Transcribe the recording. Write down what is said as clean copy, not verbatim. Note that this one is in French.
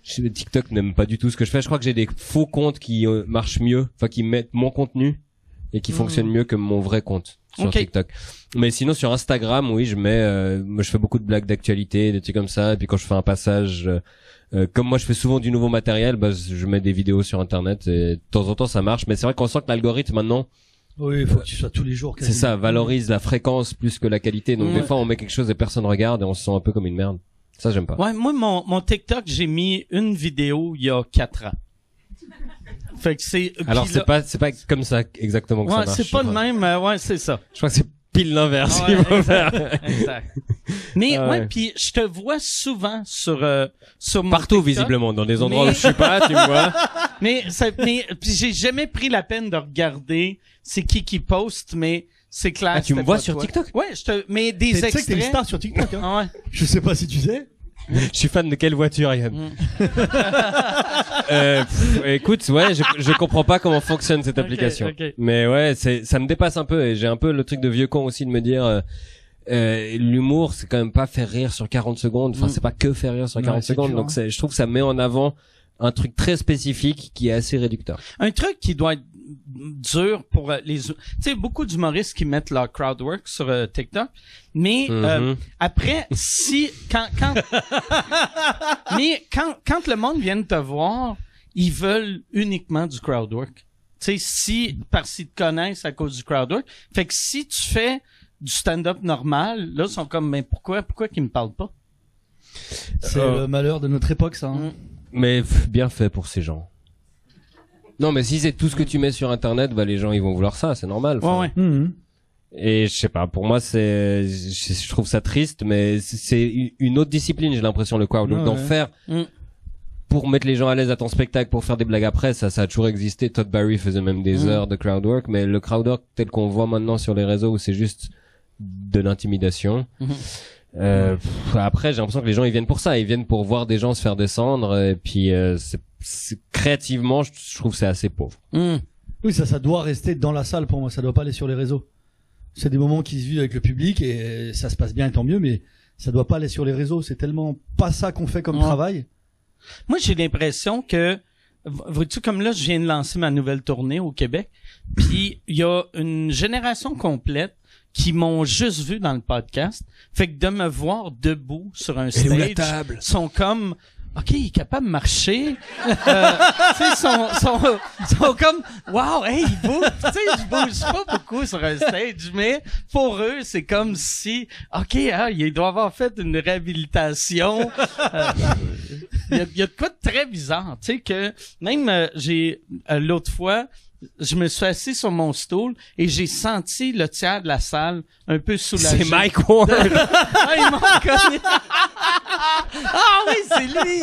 TikTok n'aime pas du tout ce que je fais. Je crois que j'ai des faux comptes qui marchent mieux, enfin qui mettent mon contenu et qui fonctionnent mieux que mon vrai compte sur TikTok. Mais sinon sur Instagram, oui, je fais beaucoup de blagues d'actualité, des trucs comme ça. Et puis quand je fais un passage, comme moi je fais souvent du nouveau matériel, je mets des vidéos sur Internet et de temps en temps ça marche. Mais c'est vrai qu'on sent que l'algorithme maintenant, oui, il faut que tu sois tous les jours. C'est ça, valorise la fréquence plus que la qualité. Donc des fois on met quelque chose et personne regarde et on se sent un peu comme une merde. Ça j'aime pas. Ouais, moi mon TikTok, j'ai mis une vidéo il y a 4 ans. Fait que c'est alors c'est pas comme ça exactement que ça marche. C'est pas le même, ouais, c'est ça. Je crois que c'est pile l'inverse. Exact. Mais ouais, puis je te vois souvent sur mon partout TikTok, visiblement dans des endroits où je suis pas, tu me vois. Mais puis j'ai jamais pris la peine de regarder c'est qui poste, mais c'est clair. Ah, tu me vois sur TikTok? Ouais, mais des extraits. Tu sais que t'es une star sur TikTok, hein? Ouais. Je sais pas si tu sais. Je suis fan de quelle voiture, Yann? Écoute, ouais, je comprends pas comment fonctionne cette application. Okay. Mais ouais, ça me dépasse un peu et j'ai un peu le truc de vieux con aussi de me dire, l'humour, c'est quand même pas faire rire sur 40 secondes. Enfin, c'est pas que faire rire sur 40 secondes. Dur, donc je trouve que ça met en avant un truc très spécifique qui est assez réducteur. Un truc qui doit être dur pour tu sais, beaucoup d'humoristes qui mettent leur crowd work sur TikTok, mais après quand le monde vient te voir, ils veulent uniquement du crowd work. Tu sais, parce qu'ils te connaissent à cause du crowd work. Fait que si tu fais du stand-up normal, là ils sont comme mais pourquoi qu'ils me parlent pas? C'est le malheur de notre époque, ça. Hein. Mais bien fait pour ces gens. Non, mais si c'est tout ce que tu mets sur Internet, les gens ils vont vouloir ça, c'est normal. Ouais. Et je sais pas, pour moi je trouve ça triste, mais c'est une autre discipline, j'ai l'impression, le crowd. Donc d'en faire pour mettre les gens à l'aise à ton spectacle, pour faire des blagues après, ça a toujours existé. Todd Barry faisait même des heures de crowd work, mais le crowd work tel qu'on voit maintenant sur les réseaux où c'est juste de l'intimidation. Après j'ai l'impression que les gens ils viennent pour ça, ils viennent pour voir des gens se faire descendre et puis créativement je trouve que c'est assez pauvre. Oui, ça doit rester dans la salle pour moi, ça doit pas aller sur les réseaux. C'est des moments qui se vivent avec le public et ça se passe bien et tant mieux, mais ça doit pas aller sur les réseaux, c'est tellement pas ça qu'on fait comme travail. Moi j'ai l'impression que vois-tu, comme là je viens de lancer ma nouvelle tournée au Québec, puis il y a une génération complète qui m'ont juste vu dans le podcast. Fait que de me voir debout sur un stage, sont comme, OK, il est capable de marcher. Tu sais, sont comme, wow, hey, il bouge. Tu sais, je bouge pas beaucoup sur un stage, mais pour eux, c'est comme si, OK, il doit avoir fait une réhabilitation. Il y a de quoi de très bizarre. Tu sais, que même j'ai, l'autre fois, je me suis assis sur mon stool et j'ai senti le tiers de la salle un peu soulagé. C'est Mike Ward. Ils m'ont connu. Ah oui, c'est lui.